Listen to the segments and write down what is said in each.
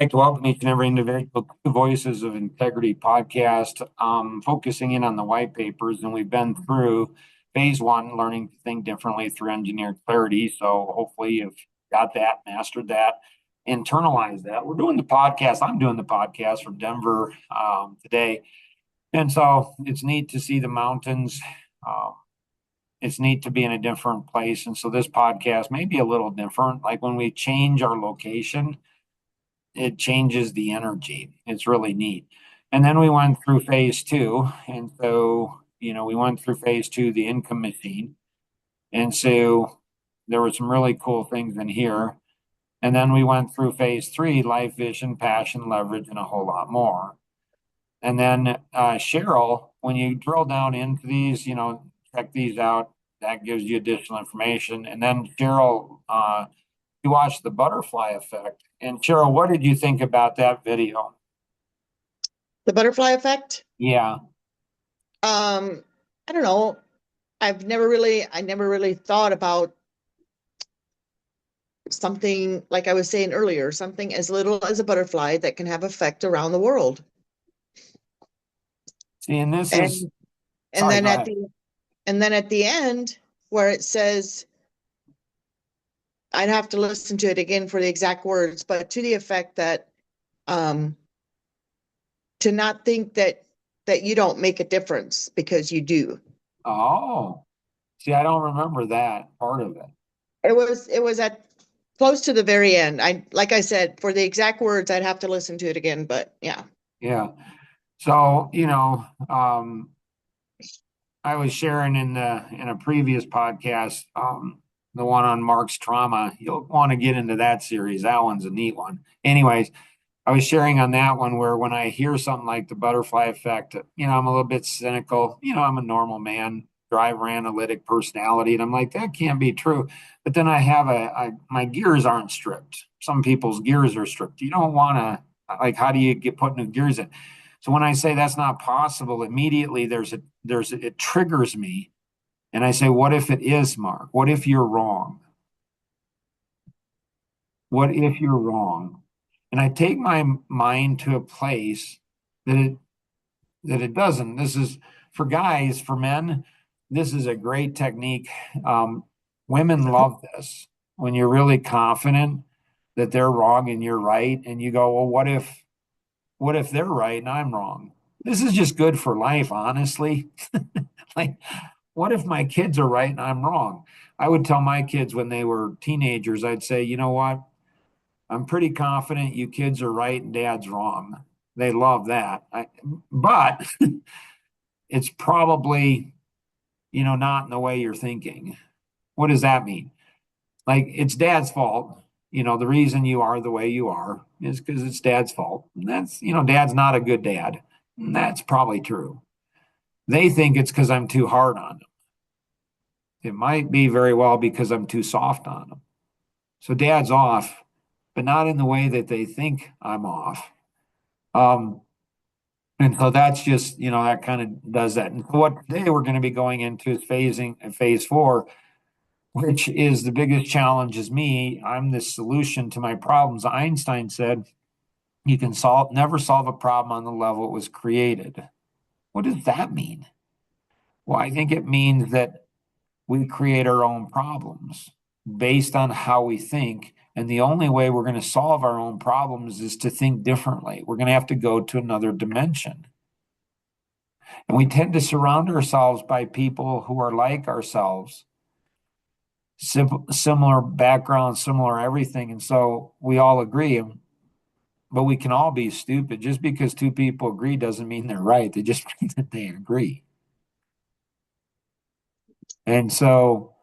Like to welcome each and every individual to the Voices of Integrity podcast, focusing in on the white papers. And we've been through phase one, learning to think differently through engineered clarity. So hopefully you've got that, mastered that, internalized that. We're doing the podcast. I'm doing the podcast from Denver today. And so it's neat to see the mountains. Um, it's neat to be in a different place. And so this podcast may be a little different. Like when we change our location, it changes the energy. It's really neat. And then we went through phase two. And so, we went through phase two, the income machine. And so there were some really cool things in here. And then we went through phase three, life vision, passion, leverage, and a whole lot more. And then Cheryl, when you drill down into these, check these out, that gives you additional information. And then Cheryl, you watched the butterfly effect. And Cheryl, what did you think about that video? The butterfly effect? Yeah. I don't know. I never really thought about something like I was saying earlier, something as little as a butterfly that can have effect around the world. See, and this is, And and sorry, then go at ahead. the and then at the end where it says, I'd have to listen to it again for the exact words, but to the effect that um to not think that you don't make a difference because you do. Oh, see, I don't remember that part of it. It was at close to the very end. Like I said, for the exact words, I'd have to listen to it again, but yeah. Yeah. So, I was sharing in a previous podcast, the one on Mark's trauma. You'll want to get into that series. That one's a neat one. Anyways, I was sharing on that one where when I hear something like the butterfly effect, I'm a little bit cynical. I'm a normal man, driver analytic personality, and I'm like, that can't be true. But then I have my gears aren't stripped. Some people's gears are stripped. You don't want to, like, how do you get put new gears in? So when I say that's not possible, immediately it triggers me. And I say, what if it is, Mark? What if you're wrong? What if you're wrong? And I take my mind to a place that it doesn't. This is for guys, for men, this is a great technique. Women love this when you're really confident that they're wrong and you're right, and you go, well, what if they're right and I'm wrong? This is just good for life, honestly. Like, what if my kids are right and I'm wrong? I would tell my kids when they were teenagers, I'd say, you know what? I'm pretty confident you kids are right and dad's wrong. They love that. But it's probably, not in the way you're thinking. What does that mean? Like, it's dad's fault. The reason you are the way you are is because it's dad's fault. And that's, dad's not a good dad. And that's probably true. They think it's because I'm too hard on them. It might be very well because I'm too soft on them. So dad's off, but not in the way that they think I'm off. Um, and so that's just, that kind of does that. And so what today we're going to be going into is phase four, which is the biggest challenge is me. I'm the solution to my problems. Einstein said you can never solve a problem on the level it was created. What does that mean? Well, I think it means that we create our own problems based on how we think. And the only way we're going to solve our own problems is to think differently. We're going to have to go to another dimension. And we tend to surround ourselves by people who are like ourselves, similar background, similar everything. And so we all agree, but we can all be stupid. Just because two people agree doesn't mean they're right. They just mean that they agree. And so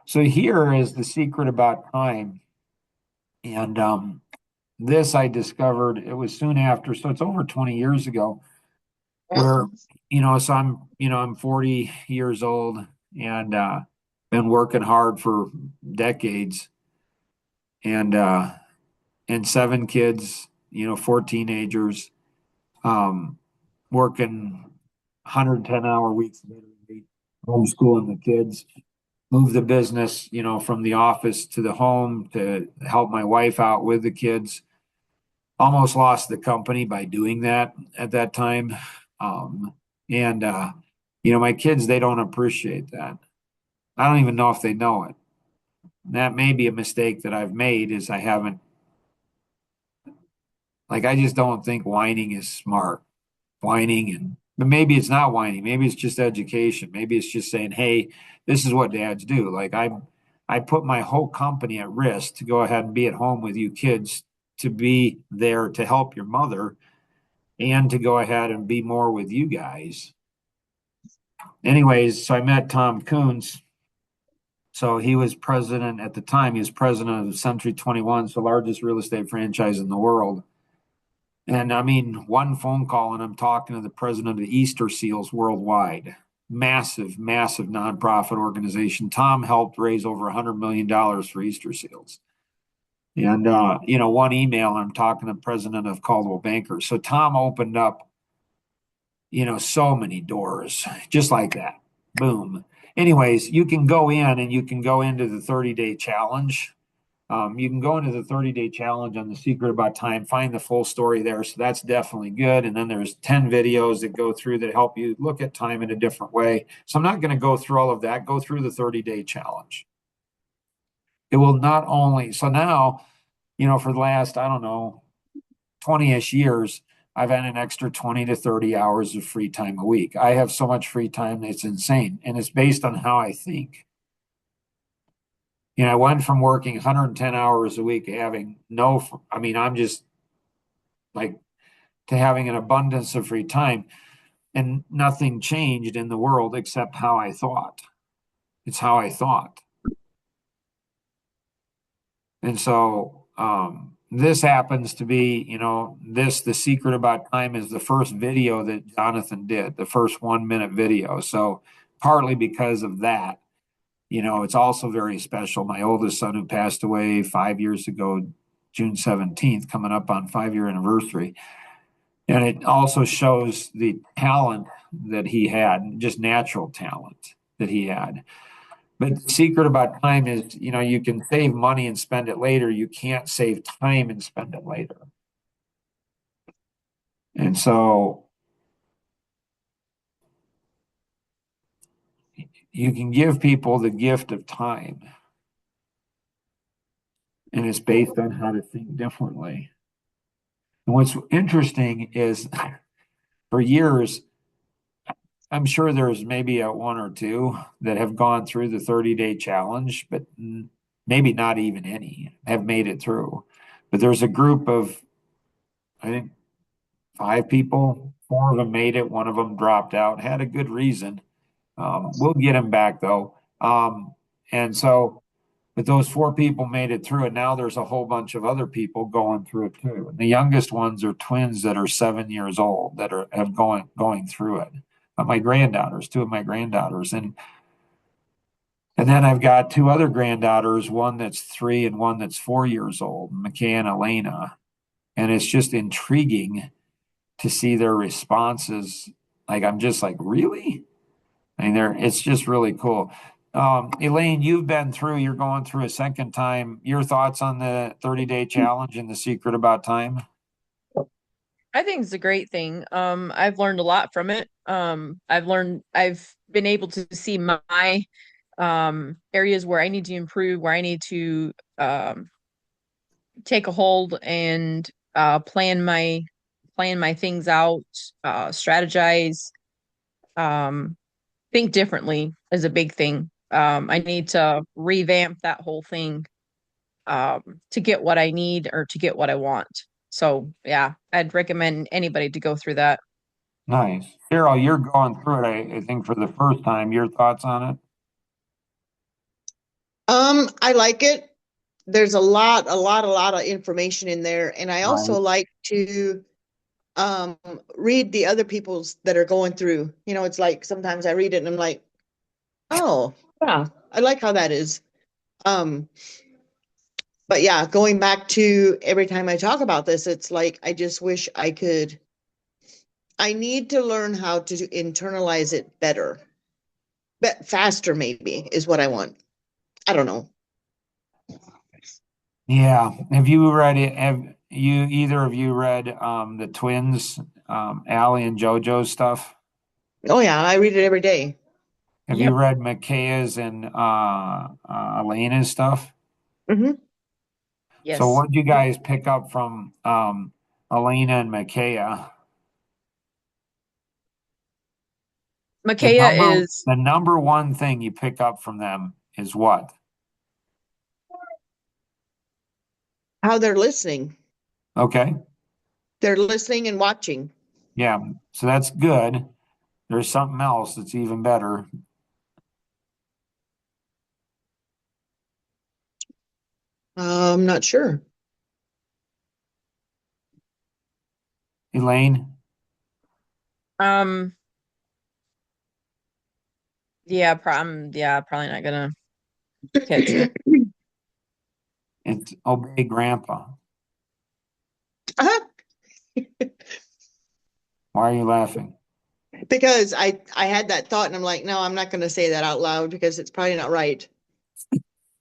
here is the secret about time. And this I discovered, it was soon after, so it's over 20 years ago, where, so I'm 40 years old and been working hard for decades and seven kids, four teenagers, um, working 110-hour weeks, literally, homeschooling the kids, move the business, from the office to the home to help my wife out with the kids. almost lost the company by doing that at that time. Um, and my kids, they don't appreciate that. I don't even know if they know it. That may be a mistake that I've made is I haven't, like, I just don't think whining is smart. Whining but maybe it's not whining. Maybe it's just education. Maybe it's just saying, hey, this is what dads do. Like I put my whole company at risk to go ahead and be at home with you kids, to be there to help your mother and to go ahead and be more with you guys. Anyways, so I met Tom Coons. So he was president at the time. He was president of Century 21, it's the largest real estate franchise in the world. And I mean, one phone call and I'm talking to the president of the Easter Seals worldwide. Massive, massive nonprofit organization. Tom helped raise over $100 million for Easter Seals. And, one email, I'm talking to the president of Coldwell Banker. So Tom opened up, so many doors just like that. Boom. Anyways, you can go in and you can go into the 30-day challenge. You can go into the 30-day challenge on The Secret About Time, find the full story there. So that's definitely good. And then there's 10 videos that go through that help you look at time in a different way. So I'm not going to go through all of that. Go through the 30-day challenge. It will not only, so now, for the last, I don't know, 20-ish years, I've had an extra 20 to 30 hours of free time a week. I have so much free time, it's insane. And it's based on how I think. I went from working 110 hours a week, having I'm just like, to having an abundance of free time, and nothing changed in the world except how I thought. It's how I thought. And so, this happens to be, The Secret About Time is the first video that Jonathan did, the first 1 minute video. So partly because of that, it's also very special. My oldest son, who passed away 5 years ago, June 17th, coming up on 5-year anniversary. And it also shows the talent that he had, just natural talent that he had. But the secret about time is, you can save money and spend it later. You can't save time and spend it later. And so you can give people the gift of time. And it's based on how to think differently. And what's interesting is for years, I'm sure there's maybe a one or two that have gone through the 30-day challenge, but maybe not even any have made it through. But there's a group of, I think, 5 people. 4 of them made it. One of them dropped out, had a good reason. We'll get him back though. And so, but those 4 people made it through, and now there's a whole bunch of other people going through it too. And the youngest ones are twins that are 7 years old that have going through it. My granddaughters, 2 of my granddaughters, and then I've got 2 other granddaughters, one that's 3 and one that's 4 years old, McKay and Elena. And it's just intriguing to see their responses. Like, I'm just like, really? I mean, it's just really cool. Elaine, you're going through a second time. Your thoughts on the 30-day challenge and The Secret About Time? I think it's a great thing. I've learned a lot from it. I've been able to see my areas where I need to improve, where I need to take a hold and plan my things out, strategize, think differently is a big thing. I need to revamp that whole thing to get what I need or to get what I want. So yeah, I'd recommend anybody to go through that. Nice. Cheryl, you're going through it, I think, for the first time. Your thoughts on it? I like it. There's a lot of information in there. And I also Right. like to read the other people's that are going through. It's like sometimes I read it and I'm like, oh, yeah, I like how that is. But yeah, going back to every time I talk about this, it's like I just wish I need to learn how to internalize it better. But faster maybe is what I want. I don't know. Yeah. Have you read it? Have you either of you read the twins, Allie and JoJo's stuff? Oh yeah, I read it every day. Have you Yep. read Micaiah's and Elena's stuff? Hmm. So Yes. what did you guys pick up from Elena and Micaiah? The Micaiah number is the number one thing you pick up from them is what? How they're listening. Okay. They're listening and watching. Yeah. So that's good. There's something else that's even better. I'm not sure. Elaine, um yeah, probably not gonna catch it. it's obey grandpa. Uh-huh. Why are you laughing? Because I had that thought and I'm like, no, I'm not going to say that out loud because it's probably not right.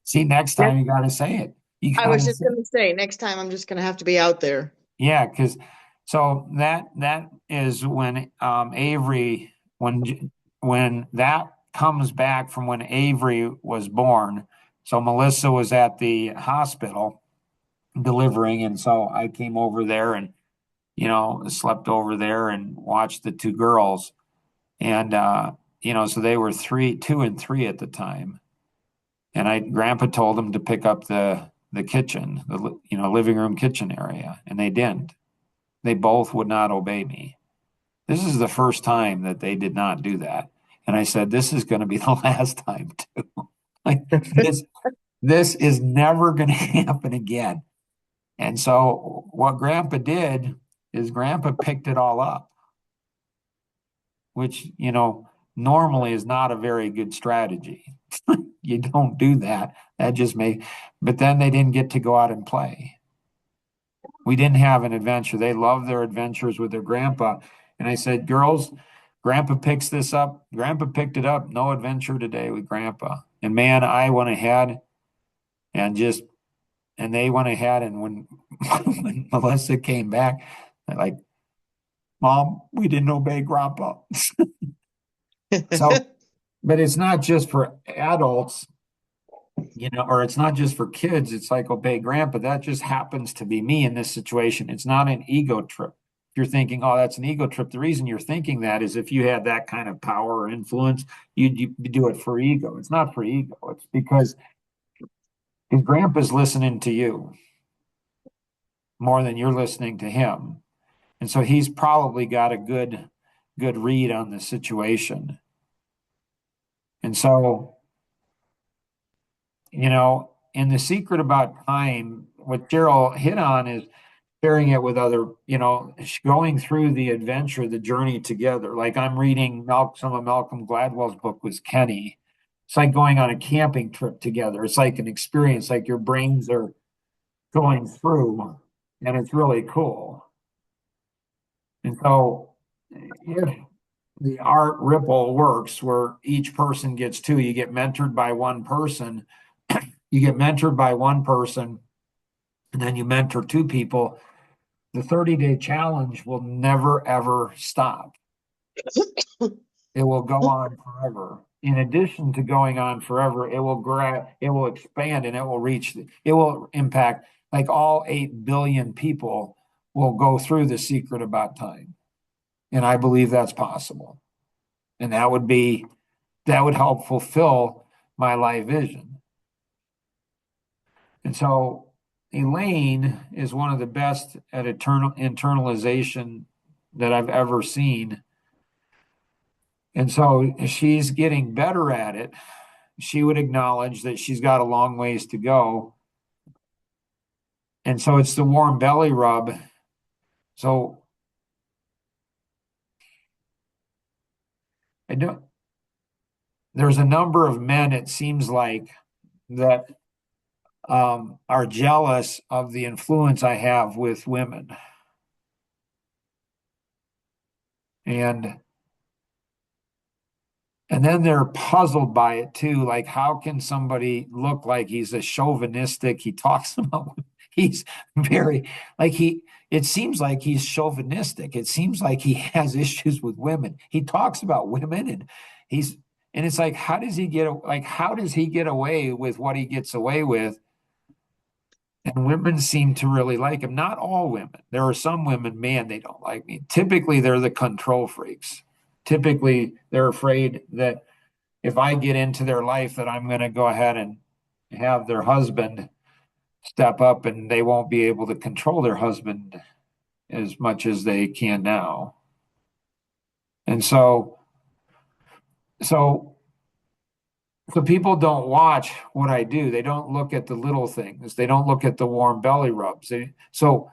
See, next Yeah. time you got to say it. You I got was to just say, going to say next time I'm just going to have to be out there. yeah, because so that is when Avery when that comes back from when Avery was born. So Melissa was at the hospital delivering, and so I came over there and slept over there and watched the two girls, and so they were 2 and 3 at the time. And Grandpa told them to pick up the kitchen, living room kitchen area, and they didn't. They both would not obey me. This is the first time that they did not do that, and I said, "This is going to be the last time too. Like this is never going to happen again." And so what Grandpa did is Grandpa picked it all up, which normally is not a very good strategy. You don't do that. That just may, but then they didn't get to go out and play. We didn't have an adventure. They loved their adventures with their grandpa. And I said, girls, grandpa picks this up. Grandpa picked it up. No adventure today with grandpa. And man, I went ahead and and they went ahead. And when, when Melissa came back, they're like, Mom, we didn't obey grandpa. So, but it's not just for adults, or it's not just for kids. It's like obey grandpa. That just happens to be me in this situation. It's not an ego trip. If you're thinking, oh, that's an ego trip, the reason you're thinking that is if you had that kind of power or influence, you'd do it for ego. It's not for ego. It's because his grandpa's listening to you more than you're listening to him. And so he's probably got a good read on the situation. And so, in The Secret About Time, what Cheryl hit on is sharing it with other, going through the adventure, the journey together. Like I'm reading some of Malcolm Gladwell's book with Kenny. It's like going on a camping trip together. It's like an experience, like your brains are going through, and it's really cool. And so if the art ripple works where each person gets two, you get mentored by one person, you get mentored by one person, and then you mentor two people. The 30-day challenge will never ever stop. It will go on forever. In addition to going on forever, it will expand, and it will impact, like all 8 billion people will go through The Secret About Time. And I believe that's possible. And that would help fulfill my life vision. And so Elaine is one of the best at internalization that I've ever seen. And so she's getting better at it. She would acknowledge that she's got a long ways to go. And so it's the warm belly rub. So I don't, there's a number of men, it seems like, that are jealous of the influence I have with women. And And then they're puzzled by it too. Like, how can somebody look like he's a chauvinistic? He talks about, he's very, like, it seems like he's chauvinistic. It seems like he has issues with women. He talks about women he's, and it's like, how does he get away with what he gets away with? And women seem to really like him. Not all women. There are some women, man, they don't like me. Typically, they're the control freaks. Typically, they're afraid that if I get into their life, that I'm going to go ahead and have their husband step up and they won't be able to control their husband as much as they can now. And so people don't watch what I do. They don't look at the little things. They don't look at the warm belly rubs. So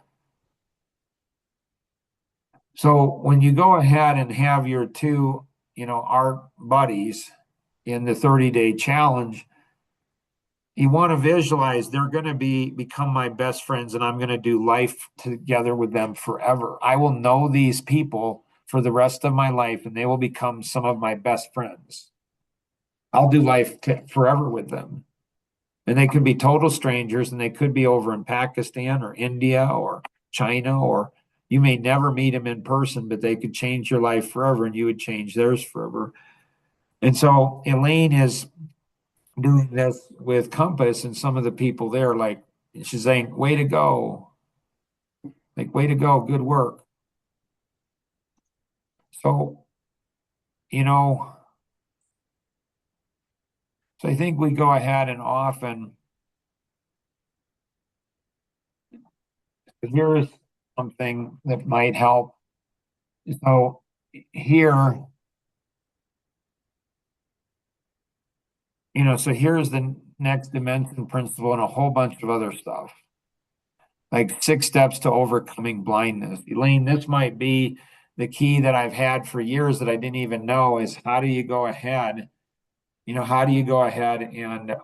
when you go ahead and have your two, our buddies in the 30-day challenge, you want to visualize they're going to become my best friends, and I'm going to do life together with them forever. I will know these people for the rest of my life, and they will become some of my best friends. I'll do life forever with them. And they could be total strangers, and they could be over in Pakistan or India or China, or you may never meet them in person, but they could change your life forever, and you would change theirs forever. And so Elaine is doing this with Compass, and some of the people there, like, she's saying, way to go. Like, way to go, good work. So, so I think we go ahead and often, here is something that might help. So here, so here's the next dimension principle and a whole bunch of other stuff. Like 6 steps to overcoming blindness. Elaine, this might be the key that I've had for years that I didn't even know is how do you go ahead? How do you go ahead and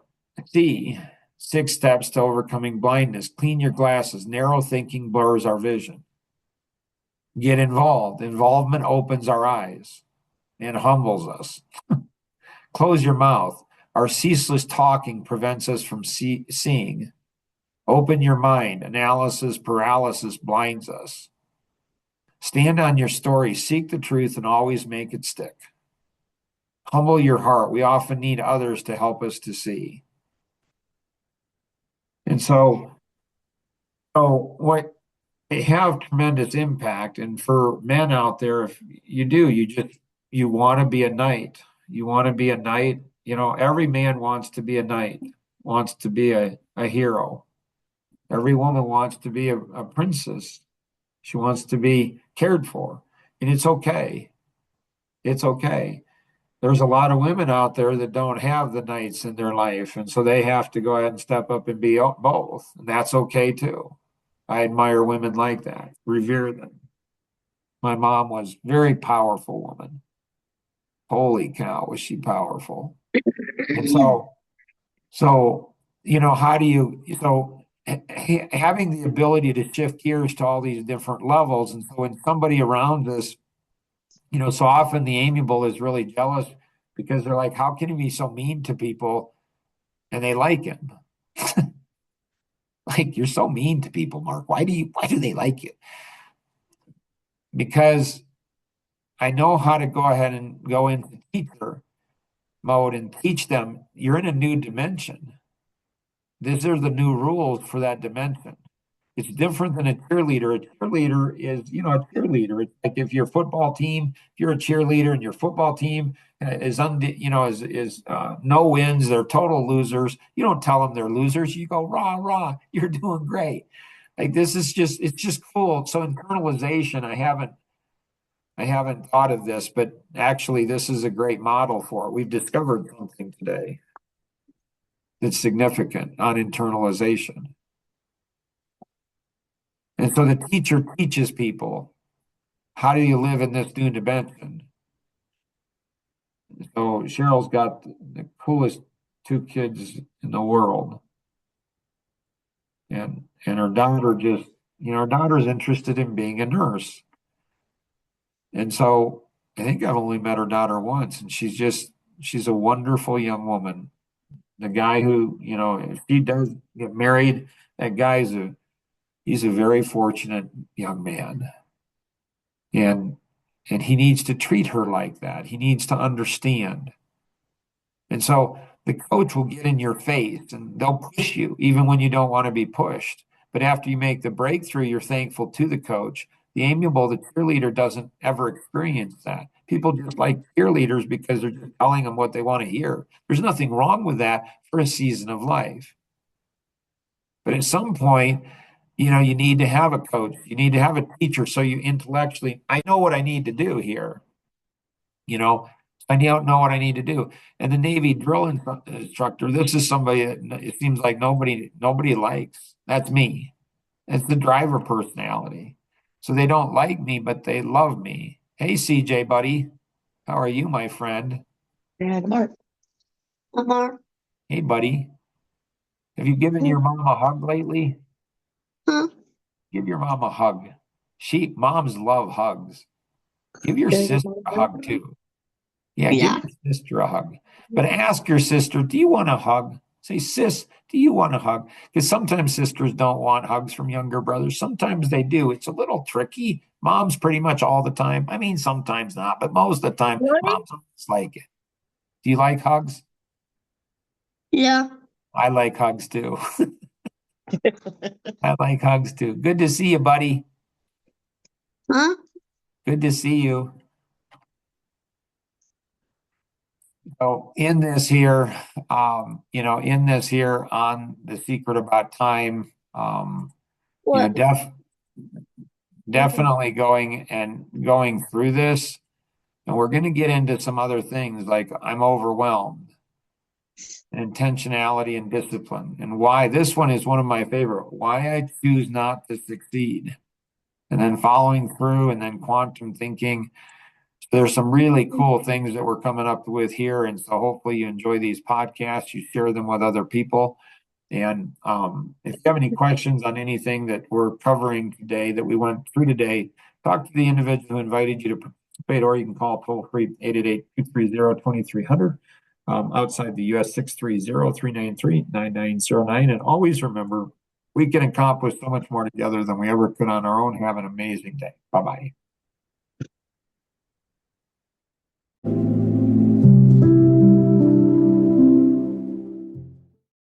see 6 steps to overcoming blindness? Clean your glasses. Narrow thinking blurs our vision. Get involved. Involvement opens our eyes and humbles us. Close your mouth. Our ceaseless talking prevents us from seeing. Open your mind. Analysis paralysis blinds us. Stand on your story. Seek the truth and always make it stick. Humble your heart. We often need others to help us to see. And so what they have tremendous impact. And for men out there, if you do, you want to be a knight. You want to be a knight. Every man wants to be a knight, wants to be a hero. Every woman wants to be a princess. She wants to be cared for. And it's okay. It's okay. There's a lot of women out there that don't have the knights in their life. And so they have to go ahead and step up and be both. And that's okay too. I admire women like that, revere them. My mom was a very powerful woman. Holy cow, was she powerful. And so how do you, having the ability to shift gears to all these different levels. And so when somebody around us, so often the amiable is really jealous because they're like, how can he be so mean to people? And they like him. Like, you're so mean to people, Mark. Why do they like you? Because I know how to go ahead and go into teacher mode and teach them you're in a new dimension. These are the new rules for that dimension. It's different than a cheerleader. A cheerleader is, a cheerleader. It's like if your football team, if you're a cheerleader and your football team is no wins, they're total losers. You don't tell them they're losers. You go, rah, rah, you're doing great. Like, it's just cool. So internalization, I haven't thought of this, but actually this is a great model for it. We've discovered something today that's significant on internalization. And so the teacher teaches people, how do you live in this new dimension? So Cheryl's got the coolest 2 kids in the world. And her daughter her daughter's interested in being a nurse. And so I think I've only met her daughter once, and she's just she's a wonderful young woman. The guy who, you know, if he does get married, that guy's he's a very fortunate young man. And he needs to treat her like that. He needs to understand. And so the coach will get in your face and they'll push you even when you don't want to be pushed. But after you make the breakthrough, you're thankful to the coach. The amiable, the cheerleader doesn't ever experience that. People just like cheerleaders because they're just telling them what they want to hear. There's nothing wrong with that for a season of life. But at some point, you know, you need to have a coach. You need to have a teacher so you intellectually, I know what I need to do here. You know, I don't know what I need to do. And the Navy drill instructor, this is somebody that it seems like nobody likes. That's me. That's the driver personality. So they don't like me, but they love me. Hey, CJ, buddy. How are you, my friend? Yeah, Mark. Mark. Hey, buddy. Have you given your mom a hug lately? Huh? Give your mom a hug. Moms love hugs. Give your sister a hug too. Yeah, Yeah. give your sister a hug. But ask your sister, do you want a hug? Say, sis, do you want a hug? Because sometimes sisters don't want hugs from younger brothers. Sometimes they do. It's a little tricky. Moms pretty much all the time. I mean, sometimes not, but most of the time, moms always like it. Do you like hugs? Yeah. I like hugs too. I like hugs too. Good to see you, buddy. Huh? Good to see you. So in this here, in this here on The Secret About Time, you know, What? definitely going through this, and we're going to get into some other things like I'm overwhelmed, and intentionality and discipline, and why this one is one of my favorite, why I choose not to succeed, and then following through, and then quantum thinking. There's some really cool things that we're coming up with here. And so hopefully you enjoy these podcasts, you share them with other people. And if you have any questions on anything that we're covering today, that we went through today, talk to the individual who invited you to participate, or you can call toll free 888-230-2300. Outside the US, 630-393-9909. And always remember, we can accomplish so much more together than we ever could on our own. Have an amazing day. Bye-bye.